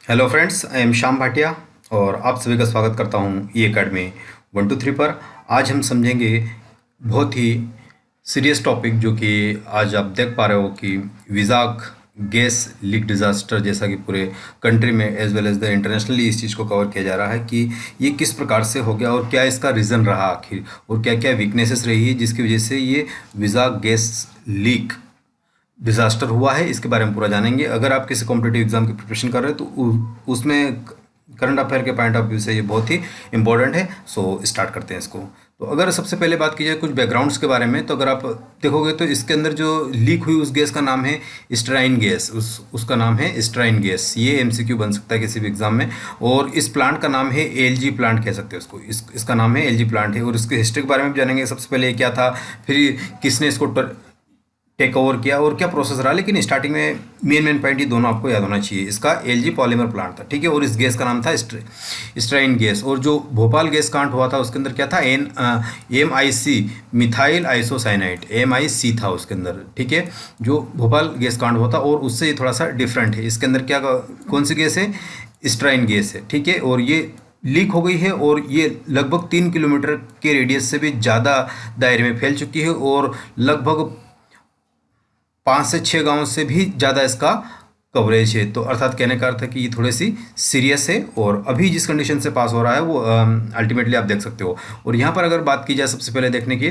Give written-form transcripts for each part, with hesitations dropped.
Hello friends, I am Shyam Bhatia और आप सभी का स्वागत करता हूं ई एकेडमी 123 पर। आज हम समझेंगे बहुत ही सीरियस टॉपिक जो कि आज आप देख पा रहे हो कि विजाग गैस लीक डिज़ास्टर, जैसा कि पूरे कंट्री में as well as the internationally इस चीज़ को कवर किया जा रहा है कि ये किस प्रकार से हो गया और क्या इसका रीज़न रहा आखिर, और क्या क्या वीकनेसेस रही है जिसकी वजह से ये विजाग गैस लीक डिज़ास्टर हुआ है। इसके बारे में पूरा जानेंगे। अगर आप किसी कॉम्पिटिटिव एग्जाम की प्रिपरेशन कर रहे हैं तो उसमें करंट अफेयर के पॉइंट ऑफ व्यू से ये बहुत ही इंपॉर्टेंट है। सो स्टार्ट करते हैं इसको। तो अगर सबसे पहले बात की जाए कुछ बैकग्राउंड्स के बारे में, तो अगर आप देखोगे तो इसके अंदर जो लीक हुई उस गैस का नाम है स्ट्राइन गैस। उसका नाम है स्ट्राइन गैस। ये एमसीक्यू बन सकता है किसी भी एग्जाम में। और इस प्लांट का नाम है एलजी प्लांट कह सकते हैं उसको। इसका नाम है एलजी प्लांट है। और इसकी हिस्ट्री के बारे में भी जानेंगे। सबसे पहले ये क्या था, फिर किसने इसको टेक ओवर किया और क्या प्रोसेस रहा। लेकिन स्टार्टिंग में मेन पॉइंट ये दोनों आपको याद होना चाहिए। इसका एलजी पॉलीमर प्लांट था, ठीक है। और इस गैस का नाम था स्ट्राइन गैस। और जो भोपाल गैस कांड हुआ था उसके अंदर क्या था, MIC मिथाइल आइसोसाइनाइड, MIC था उसके अंदर, ठीक है। जो भोपाल गैस कांड हुआ था और उससे ये थोड़ा सा डिफरेंट है। इसके अंदर क्या कौन सी गैस है, स्ट्राइन गैस है, ठीक है। और ये लीक हो गई है और ये लगभग 3 किलोमीटर के रेडियस से भी ज़्यादा दायरे में फैल चुकी है और लगभग 5 से 6 गांव से भी ज़्यादा इसका कवरेज है। तो अर्थात कहने का अर्थ है कि ये थोड़ी सी सीरियस है और अभी जिस कंडीशन से पास हो रहा है वो अल्टीमेटली आप देख सकते हो। और यहाँ पर अगर बात की जाए सबसे पहले देखने की,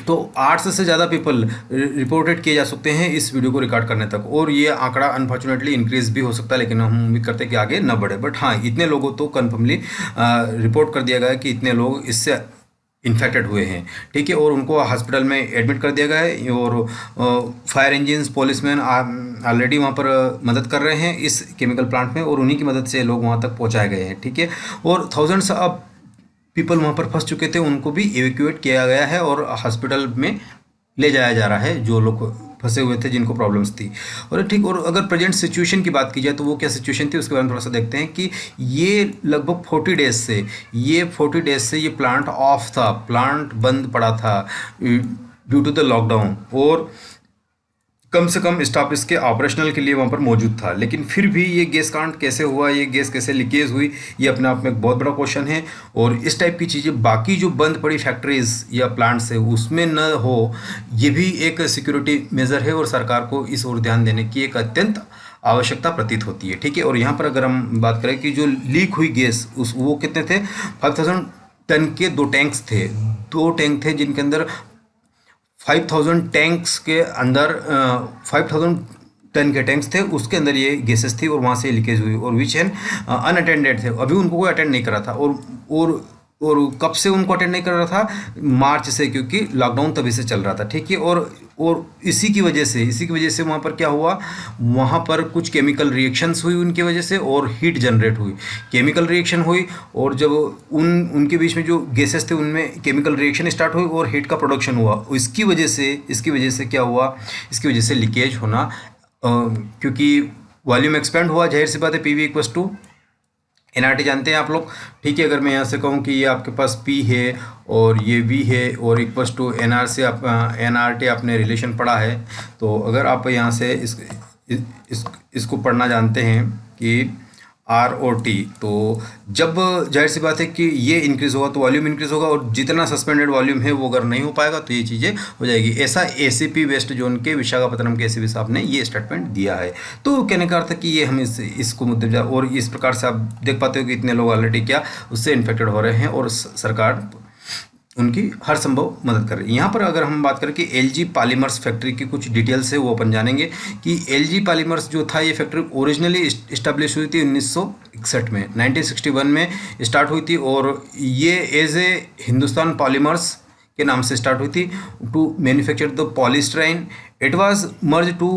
तो 800 से ज़्यादा पीपल रिपोर्टेड किए जा सकते हैं इस वीडियो को रिकॉर्ड करने तक। और ये आंकड़ा अनफॉर्चुनेटली इंक्रीज भी हो सकता है, लेकिन हम उम्मीद करते हैं कि आगे न बढ़े। बट हाँ, इतने लोगों तो कन्फर्मली रिपोर्ट कर दिया गया है कि इतने लोग इससे इन्फेक्टेड हुए हैं, ठीक है। और उनको हॉस्पिटल में एडमिट कर दिया गया है। और फायर इंजन्स, पुलिसमैन ऑलरेडी वहाँ पर मदद कर रहे हैं इस केमिकल प्लांट में, और उन्हीं की मदद से लोग वहाँ तक पहुँचाए गए हैं, ठीक है। और थाउजेंड्स ऑफ पीपल वहाँ पर फंस चुके थे, उनको भी एवेक्यूएट किया गया है और हॉस्पिटल में ले जाया जा रहा है जो लोग फंसे हुए थे जिनको प्रॉब्लम्स थी। और ठीक, और अगर प्रेजेंट सिचुएशन की बात की जाए तो वो क्या सिचुएशन थी उसके बारे में थोड़ा सा देखते हैं कि ये लगभग 40 डेज से ये प्लांट ऑफ था, प्लांट बंद पड़ा था ड्यू टू द लॉकडाउन। और कम से कम स्टाफ इसके ऑपरेशनल के लिए वहाँ पर मौजूद था। लेकिन फिर भी ये गैस कांड कैसे हुआ, ये गैस कैसे लीकेज हुई, ये अपने आप में एक बहुत बड़ा क्वेश्चन है। और इस टाइप की चीज़ें बाकी जो बंद पड़ी फैक्ट्रीज या प्लांट्स है उसमें न हो, ये भी एक सिक्योरिटी मेजर है और सरकार को इस ओर ध्यान देने की एक अत्यंत आवश्यकता प्रतीत होती है, ठीक है। और यहाँ पर अगर हम बात करें कि जो लीक हुई गैस वो कितने थे, 5000 टन के 2 टैंक थे जिनके अंदर 5000 टैंक्स के अंदर 5000 टन के टैंक्स थे, उसके अंदर ये गैसेस थी और वहाँ से लीकेज हुई। और विच एन अनअटेंडेड थे, अभी उनको कोई अटेंड नहीं कर रहा था। और और कब से उनको अटेंड नहीं कर रहा था, मार्च से, क्योंकि लॉकडाउन तभी से चल रहा था, ठीक है। और इसी की वजह से वहाँ पर क्या हुआ, वहाँ पर कुछ केमिकल रिएक्शंस हुई उनकी वजह से और हीट जनरेट हुई, केमिकल रिएक्शन हुई। और जब उनके बीच में जो गैसेस थे उनमें केमिकल रिएक्शन स्टार्ट हुई और हीट का प्रोडक्शन हुआ। इसकी वजह से क्या हुआ, इसकी वजह से लीकेज होना, क्योंकि वॉल्यूम एक्सपेंड हुआ, जाहिर सी बात है। PV इक्वस टू NRT जानते हैं आप लोग, ठीक है। अगर मैं यहाँ से कहूँ कि ये आपके पास P है और ये V है और इक्वस टू NR से आप NRT आपने रिलेशन पढ़ा है, तो अगर आप यहाँ से इसको पढ़ना जानते हैं कि ROT, तो जब जाहिर सी बात है कि ये इंक्रीज़ होगा तो वॉल्यूम इंक्रीज़ होगा, और जितना सस्पेंडेड वॉल्यूम है वो अगर नहीं हो पाएगा तो ये चीज़ें हो जाएगी। ऐसा ACP वेस्ट जोन के विशाखापत्तनम के ACP साहब ने ये स्टेटमेंट दिया है। तो कहने का अर्थ है कि ये हम इसको मुद्दे, और इस प्रकार से आप देख पाते हो कि इतने लोग ऑलरेडी क्या उससे इन्फेक्टेड हो रहे हैं और सरकार उनकी हर संभव मदद कर रही है। यहाँ पर अगर हम बात करें कि LG पॉलीमर्स फैक्ट्री की कुछ डिटेल्स है वो अपन जानेंगे कि LG पॉलीमर्स जो था ये फैक्ट्री ओरिजिनली इस्टेब्लिश हुई थी 1961 में, 1961 में स्टार्ट हुई थी। और ये एज ए हिंदुस्तान पॉलीमर्स के नाम से स्टार्ट हुई थी to manufacture the polystyrene. It was merge to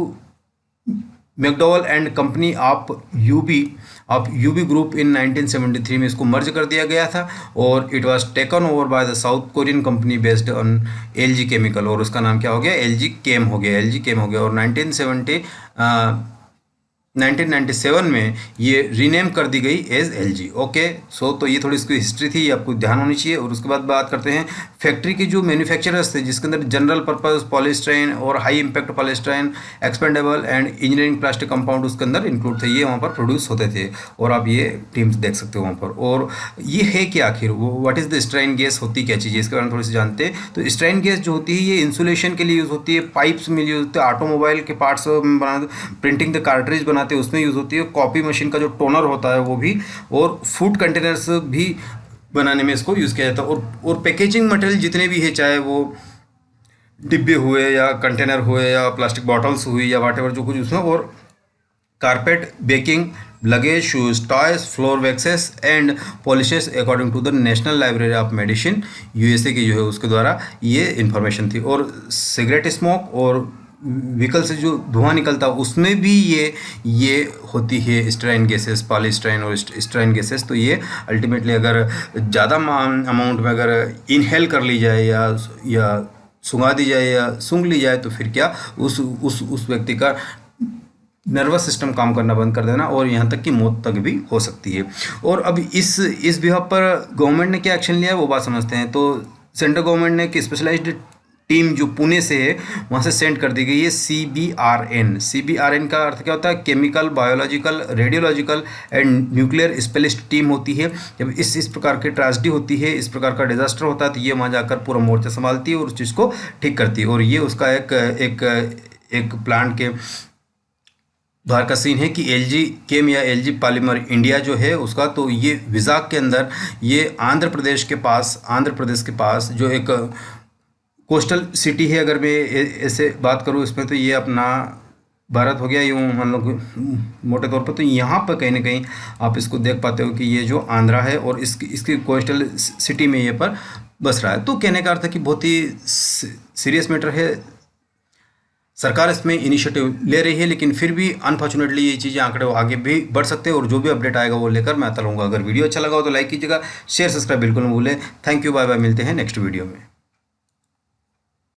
McDowell and company of UB group in 1973 में इसको मर्ज कर दिया गया था। और it was taken over by the South Korean company based on LG chemical, और उसका नाम क्या हो गया, LG केम हो गया। और 1970 1997 में ये रीनेम कर दी गई एज एलजी। ओके, सो तो ये थोड़ी इसकी हिस्ट्री थी, ये आपको ध्यान होनी चाहिए। और उसके बाद बात करते हैं फैक्ट्री की जो मैन्युफैक्चरर्स थे, जिसके अंदर जनरल पर्पस पॉलीस्टाइन और high impact polystyrene, expandable and engineering plastic compound उसके अंदर इंक्लूड थे, ये वहाँ पर प्रोड्यूस होते थे। और आप ये टीम्स देख सकते हो वहाँ पर। और ये है कि आखिर वो व्हाट इज़ द स्ट्राइन गैस होती क्या चीज़ है, इसके बारे में थोड़ी सी जानते हैं। तो स्ट्राइन गैस जो होती है ये इंसुलेशन के लिए यूज़ होती है, पाइप्स में यूज़ होती है, ऑटोमोबाइल के पार्ट्स बनाते, प्रिंटिंग द कार्ट्रिज बनाते हैं उसमें यूज़ होती है, कॉपी मशीन का जो टोनर होता है वो भी, और फूड कंटेनर्स भी बनाने में इसको यूज़ किया जाता है। और पैकेजिंग मटेरियल जितने भी है, चाहे वो डिब्बे हुए या कंटेनर हुए या प्लास्टिक बॉटल्स हुई या वाट एवर जो कुछ उसमें, और carpet, backing, luggage, shoes, toys, floor waxes and polishes according to the National Library of Medicine USA की जो है उसके द्वारा ये इंफॉर्मेशन थी। और सिगरेट स्मोक और व्हीकल से जो धुआं निकलता है उसमें भी ये होती है स्ट्राइन गैसेस, पॉलीस्टाइन और स्ट्राइन गैसेस। तो ये अल्टीमेटली अगर ज़्यादा अमाउंट में अगर इनहेल कर ली जाए या सूंघा दी जाए या सूंघ ली जाए, तो फिर क्या उस व्यक्ति का नर्वस सिस्टम काम करना बंद कर देना, और यहाँ तक कि मौत तक भी हो सकती है। और अब इस बिहाफ पर गवर्नमेंट ने क्या एक्शन लिया है वो बात समझते हैं। तो सेंट्रल गवर्नमेंट ने एक स्पेशलाइज्ड टीम जो पुणे से है वहाँ से सेंड कर दी गई है, CBRN का अर्थ क्या होता है, chemical, biological, radiological and nuclear specialist team होती है। जब इस प्रकार की ट्रेजेडी होती है, इस प्रकार का डिजास्टर होता है, तो ये वहाँ जाकर पूरा मोर्चा संभालती है और उस चीज़ को ठीक करती है। और ये उसका एक प्लांट के बाहर का सीन है कि एलजी केम या एलजी पॉलीमर इंडिया जो है उसका, तो ये विजाग के अंदर, ये आंध्र प्रदेश के पास जो एक कोस्टल सिटी है, अगर मैं ऐसे बात करूँ इसमें, तो ये अपना भारत हो गया यूँ मान लो मोटे तौर पर। तो यहाँ पर कहीं ना कहीं आप इसको देख पाते हो कि ये जो आंध्रा है और इसकी कोस्टल सिटी में ये पर बस रहा है। तो कहने का अर्थ है कि बहुत ही सीरियस मैटर है, सरकार इसमें इनिशिएटिव ले रही है, लेकिन फिर भी अनफॉर्चुनेटली ये चीज़ें आंकड़े आगे भी बढ़ सकते हैं। और जो भी अपडेट आएगा वो लेकर मैं आता रहूँगा। अगर वीडियो अच्छा लगा हो तो लाइक कीजिएगा, शेयर सब्सक्राइब बिल्कुल न भूलें। थैंक यू, बाय बाय, मिलते हैं नेक्स्ट वीडियो में।